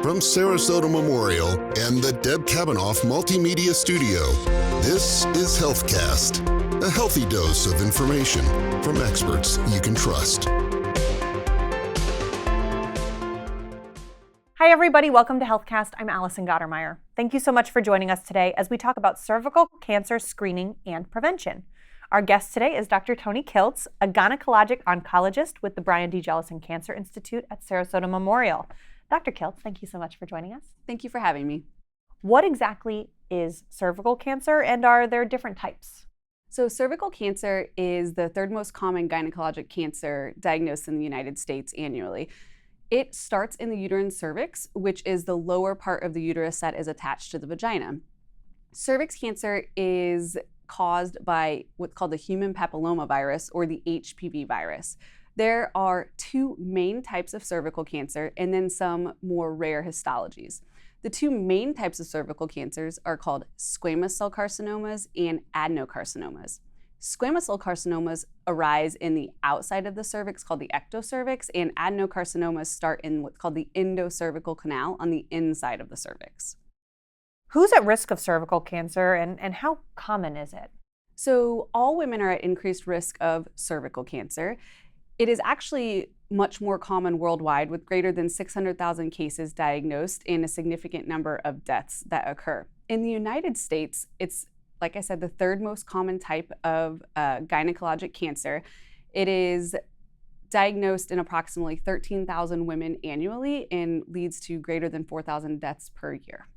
from Sarasota Memorial and the Deb Kavanaugh Multimedia Studio, this is HealthCast, a healthy dose of information from experts you can trust. Hi, everybody. Welcome to HealthCast. I'm Allison Gottermeyer. Thank you so much for joining us today as we talk about cervical cancer screening and prevention. Our guest today is Dr. Tony Kiltz, a gynecologic oncologist with the Brian D. Jellison Cancer Institute at Sarasota Memorial. Dr. Kiltz, thank you so much for joining us. Thank you for having me. What exactly is cervical cancer, and are there different types? So cervical cancer is the third most common gynecologic cancer diagnosed in the United States annually. It starts in the uterine cervix, which is the lower part of the uterus that is attached to the vagina. Cervix cancer is caused by what's called the human papillomavirus, or the HPV virus. There are two main types of cervical cancer and then some more rare histologies. The two main types of cervical cancers are called squamous cell carcinomas and adenocarcinomas. Squamous cell carcinomas arise in the outside of the cervix, called the ectocervix, and adenocarcinomas start in what's called the endocervical canal on the inside of the cervix. Who's at risk of cervical cancer, and how common is it? So all women are at increased risk of cervical cancer. It is actually much more common worldwide, with greater than 600,000 cases diagnosed and a significant number of deaths that occur. In the United States, it's, like I said, the third most common type of gynecologic cancer. It is diagnosed in approximately 13,000 women annually and leads to greater than 4,000 deaths per year.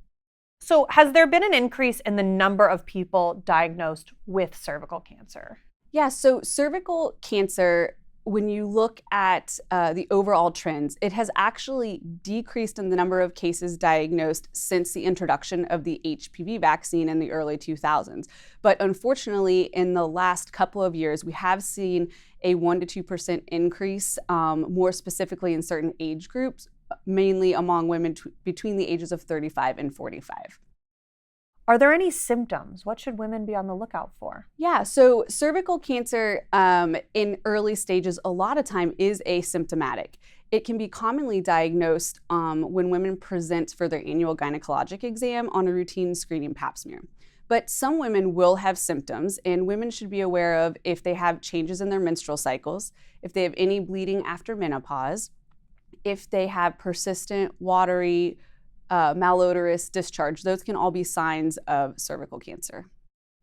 So has there been an increase in the number of people diagnosed with cervical cancer? Yeah, so cervical cancer, when you look at the overall trends, it has actually decreased in the number of cases diagnosed since the introduction of the HPV vaccine in the early 2000s. But unfortunately, in the last couple of years, we have seen a 1% to 2% increase, more specifically in certain age groups, mainly among women between the ages of 35 and 45. Are there any symptoms? What should women be on the lookout for? Yeah, so cervical cancer in early stages a lot of time is asymptomatic. It can be commonly diagnosed when women present for their annual gynecologic exam on a routine screening pap smear. But some women will have symptoms, and women should be aware of if they have changes in their menstrual cycles, if they have any bleeding after menopause, if they have persistent, watery, malodorous discharge. Those can all be signs of cervical cancer.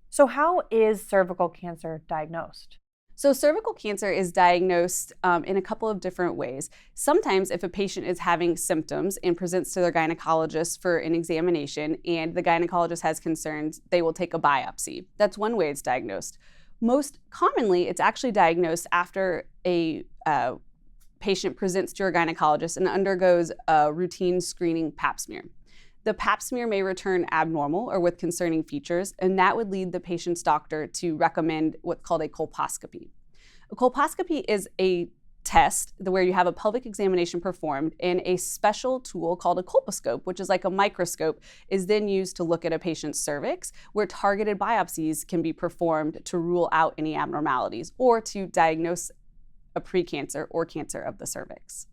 So how is cervical cancer diagnosed? So cervical cancer is diagnosed in a couple of different ways. Sometimes if a patient is having symptoms and presents to their gynecologist for an examination and the gynecologist has concerns, they will take a biopsy. That's one way it's diagnosed. Most commonly, it's actually diagnosed after a patient presents to your gynecologist and undergoes a routine screening pap smear. The pap smear may return abnormal or with concerning features, and that would lead the patient's doctor to recommend what's called a colposcopy. A colposcopy is a test where you have a pelvic examination performed, and a special tool called a colposcope, which is like a microscope, is then used to look at a patient's cervix, where targeted biopsies can be performed to rule out any abnormalities or to diagnose a precancer or cancer of the cervix.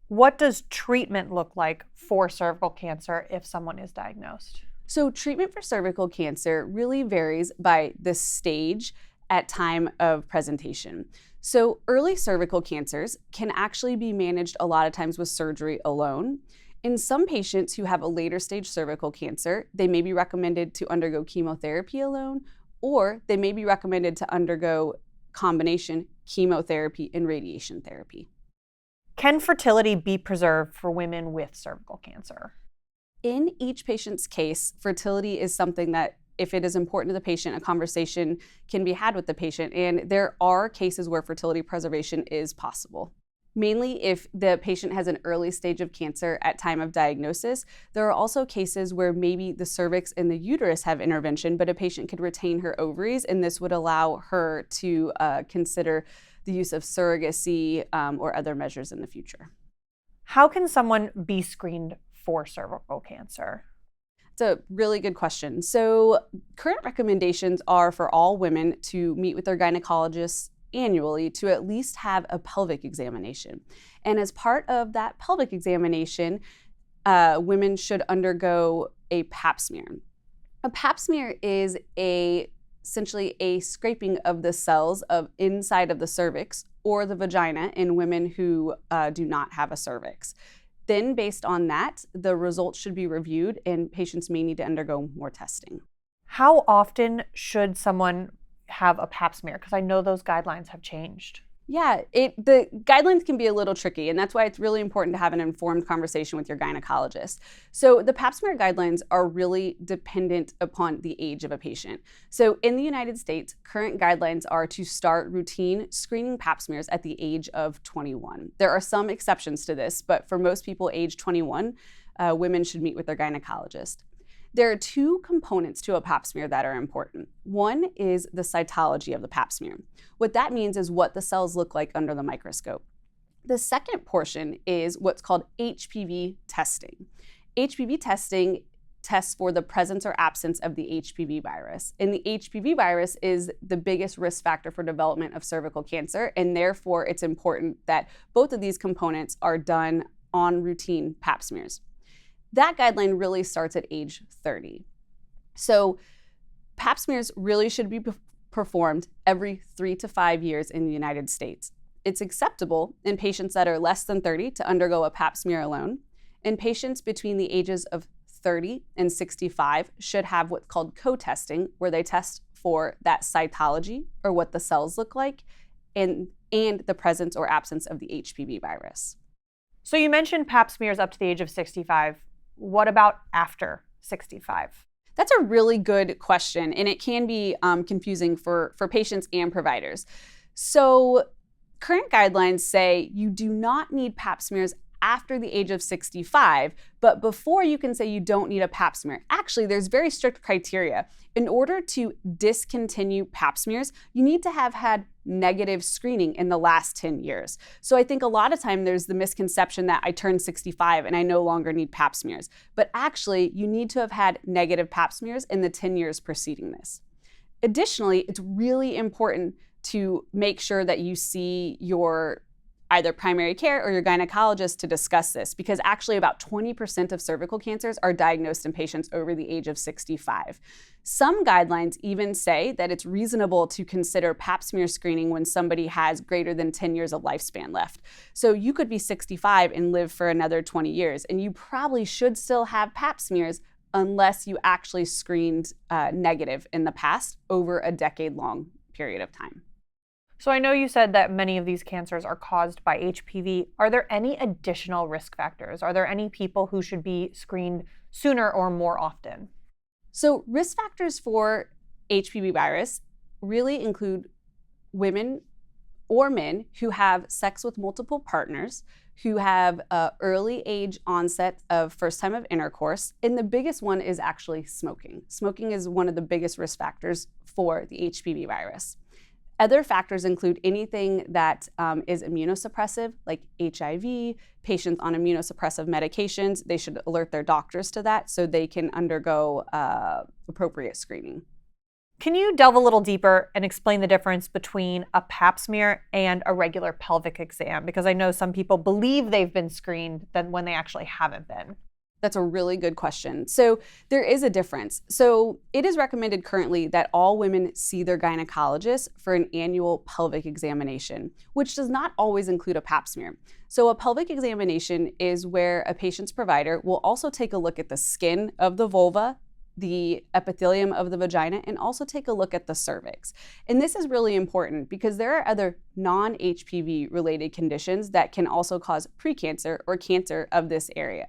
What does treatment look like for cervical cancer if someone is diagnosed? So treatment for cervical cancer really varies by the stage at time of presentation. So early cervical cancers can actually be managed a lot of times with surgery alone. In some patients who have a later stage cervical cancer, they may be recommended to undergo chemotherapy alone, or they may be recommended to undergo combination chemotherapy and radiation therapy. Can fertility be preserved for women with cervical cancer? In each patient's case, fertility is something that, if it is important to the patient, a conversation can be had with the patient, and there are cases where fertility preservation is possible. Mainly if the patient has an early stage of cancer at time of diagnosis. There are also cases where maybe the cervix and the uterus have intervention, but a patient could retain her ovaries, and this would allow her to consider the use of surrogacy or other measures in the future. How can someone be screened for cervical cancer? It's a really good question. So current recommendations are for all women to meet with their gynecologists annually to at least have a pelvic examination. And as part of that pelvic examination, women should undergo a pap smear. A pap smear is essentially a scraping of the cells of inside of the cervix or the vagina in women who do not have a cervix. Then based on that, the results should be reviewed and patients may need to undergo more testing. How often should someone have a pap smear? Because I know those guidelines have changed. Yeah, the guidelines can be a little tricky, and that's why it's really important to have an informed conversation with your gynecologist. So the pap smear guidelines are really dependent upon the age of a patient. So in the United States, current guidelines are to start routine screening pap smears at the age of 21. There are some exceptions to this, but for most people age 21, women should meet with their gynecologist. There are two components to a pap smear that are important. One is the cytology of the pap smear. What that means is what the cells look like under the microscope. The second portion is what's called HPV testing. HPV testing tests for the presence or absence of the HPV virus. And the HPV virus is the biggest risk factor for development of cervical cancer, and therefore it's important that both of these components are done on routine pap smears. That guideline really starts at age 30. So pap smears really should be performed every 3 to 5 years in the United States. It's acceptable in patients that are less than 30 to undergo a pap smear alone. And patients between the ages of 30 and 65 should have what's called co-testing, where they test for that cytology, or what the cells look like, and the presence or absence of the HPV virus. So you mentioned pap smears up to the age of 65. What about after 65? That's a really good question, and it can be confusing for patients and providers. So current guidelines say you do not need pap smears after the age of 65, but before you can say you don't need a pap smear. Actually, there's very strict criteria. In order to discontinue pap smears, you need to have had negative screening in the last 10 years. So I think a lot of time there's the misconception that I turned 65 and I no longer need pap smears. But actually, you need to have had negative pap smears in the 10 years preceding this. Additionally, it's really important to make sure that you see your either primary care or your gynecologist to discuss this, because actually about 20% of cervical cancers are diagnosed in patients over the age of 65. Some guidelines even say that it's reasonable to consider pap smear screening when somebody has greater than 10 years of lifespan left. So you could be 65 and live for another 20 years, and you probably should still have pap smears unless you actually screened negative in the past over a decade-long period of time. So I know you said that many of these cancers are caused by HPV. Are there any additional risk factors? Are there any people who should be screened sooner or more often? So risk factors for HPV virus really include women or men who have sex with multiple partners, who have early age onset of first time of intercourse, and the biggest one is actually smoking. Smoking is one of the biggest risk factors for the HPV virus. Other factors include anything that is immunosuppressive, like HIV, patients on immunosuppressive medications. They should alert their doctors to that so they can undergo appropriate screening. Can you delve a little deeper and explain the difference between a pap smear and a regular pelvic exam? Because I know some people believe they've been screened than when they actually haven't been. That's a really good question. So there is a difference. So it is recommended currently that all women see their gynecologist for an annual pelvic examination, which does not always include a pap smear. So a pelvic examination is where a patient's provider will also take a look at the skin of the vulva, the epithelium of the vagina, and also take a look at the cervix. And this is really important because there are other non-HPV related conditions that can also cause precancer or cancer of this area.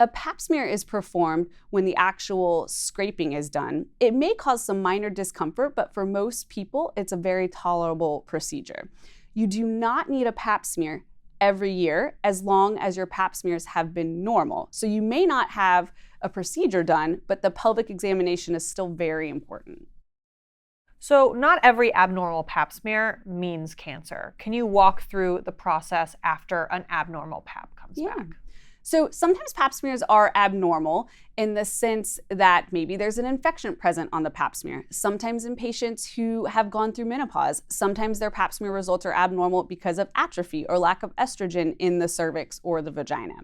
A pap smear is performed when the actual scraping is done. It may cause some minor discomfort, but for most people, it's a very tolerable procedure. You do not need a pap smear every year as long as your pap smears have been normal. So you may not have a procedure done, but the pelvic examination is still very important. So not every abnormal pap smear means cancer. Can you walk through the process after an abnormal pap comes back? So sometimes pap smears are abnormal in the sense that maybe there's an infection present on the pap smear. Sometimes in patients who have gone through menopause, sometimes their pap smear results are abnormal because of atrophy or lack of estrogen in the cervix or the vagina.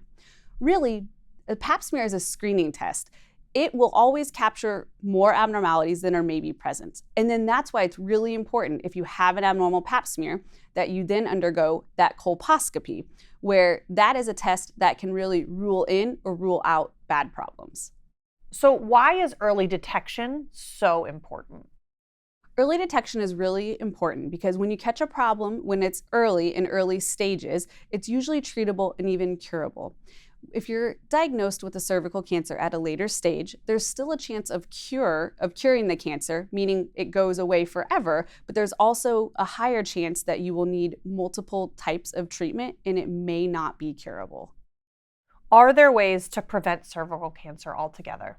Really, A pap smear is a screening test. It will always capture more abnormalities than are maybe present. And then that's why it's really important if you have an abnormal pap smear that you then undergo that colposcopy, where that is a test that can really rule in or rule out bad problems. So why is early detection so important? Early detection is really important because when you catch a problem, when it's early in early stages, it's usually treatable and even curable. If you're diagnosed with a cervical cancer at a later stage, there's still a chance of curing the cancer, meaning it goes away forever, but there's also a higher chance that you will need multiple types of treatment and it may not be curable. Are there ways to prevent cervical cancer altogether?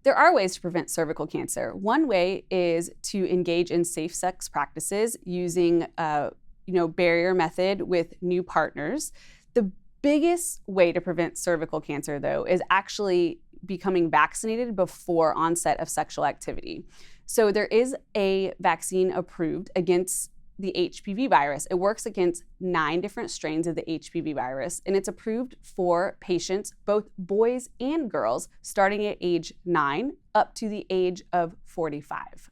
There are ways to prevent cervical cancer. One way is to engage in safe sex practices using barrier method with new partners. The biggest way to prevent cervical cancer, though, is actually becoming vaccinated before onset of sexual activity. So there is a vaccine approved against the HPV virus. It works against 9 different strains of the HPV virus, and it's approved for patients, both boys and girls, starting at age 9 up to the age of 45.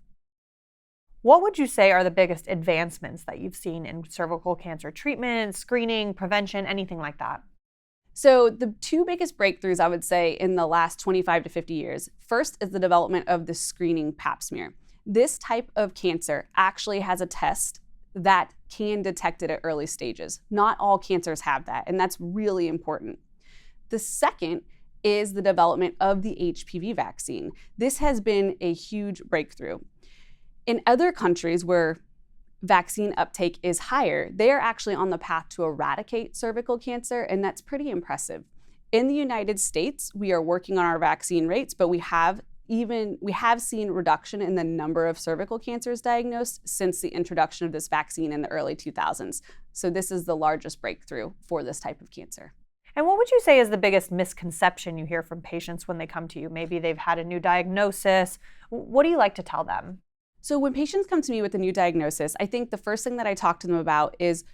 What would you say are the biggest advancements that you've seen in cervical cancer treatment, screening, prevention, anything like that? So the 2 biggest breakthroughs, I would say, in the last 25 to 50 years, first is the development of the screening pap smear. This type of cancer actually has a test that can detect it at early stages. Not all cancers have that, and that's really important. The second is the development of the HPV vaccine. This has been a huge breakthrough. In other countries where vaccine uptake is higher, they are actually on the path to eradicate cervical cancer, and that's pretty impressive. In the United States, we are working on our vaccine rates, but we have seen reduction in the number of cervical cancers diagnosed since the introduction of this vaccine in the early 2000s. So this is the largest breakthrough for this type of cancer. And what would you say is the biggest misconception you hear from patients when they come to you? Maybe they've had a new diagnosis. What do you like to tell them? So when patients come to me with a new diagnosis, I think the first thing that I talk to them about is,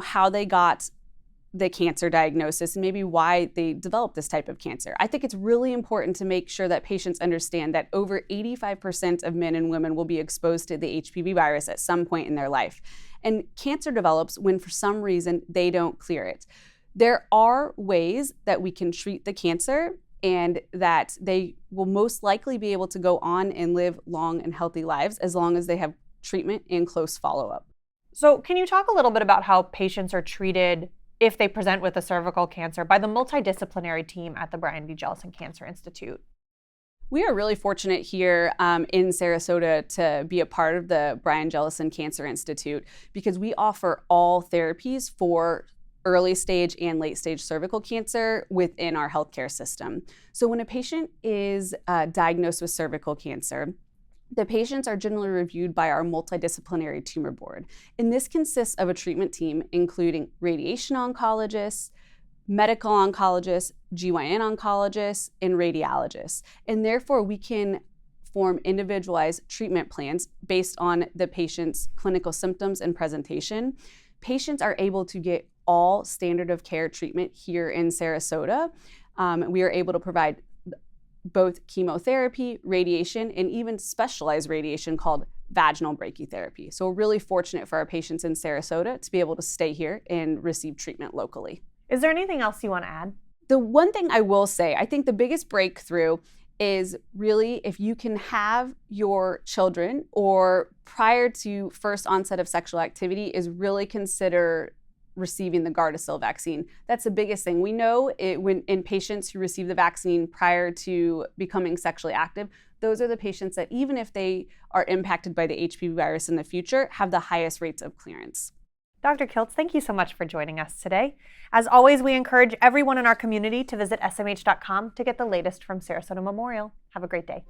how they got the cancer diagnosis and maybe why they developed this type of cancer. I think it's really important to make sure that patients understand that over 85% of men and women will be exposed to the HPV virus at some point in their life. And cancer develops when for some reason they don't clear it. There are ways that we can treat the cancer and that they will most likely be able to go on and live long and healthy lives as long as they have treatment and close follow-up. So can you talk a little bit about how patients are treated if they present with a cervical cancer by the multidisciplinary team at the Brian B. Jellison Cancer Institute? We are really fortunate here in Sarasota to be a part of the Brian Jellison Cancer Institute because we offer all therapies for early stage and late stage cervical cancer within our healthcare system. So when a patient is diagnosed with cervical cancer, the patients are generally reviewed by our multidisciplinary tumor board. And this consists of a treatment team including radiation oncologists, medical oncologists, GYN oncologists, and radiologists. And therefore, we can form individualized treatment plans based on the patient's clinical symptoms and presentation. Patients are able to get all standard of care treatment here in Sarasota. We are able to provide both chemotherapy, radiation, and even specialized radiation called vaginal brachytherapy. So we're really fortunate for our patients in Sarasota to be able to stay here and receive treatment locally. Is there anything else you want to add? The one thing I will say, I think the biggest breakthrough is really if you can have your children or prior to first onset of sexual activity is really consider receiving the Gardasil vaccine. That's the biggest thing. We know when in patients who receive the vaccine prior to becoming sexually active, those are the patients that even if they are impacted by the HPV virus in the future, have the highest rates of clearance. Dr. Kiltz, thank you so much for joining us today. As always, we encourage everyone in our community to visit smh.com to get the latest from Sarasota Memorial. Have a great day.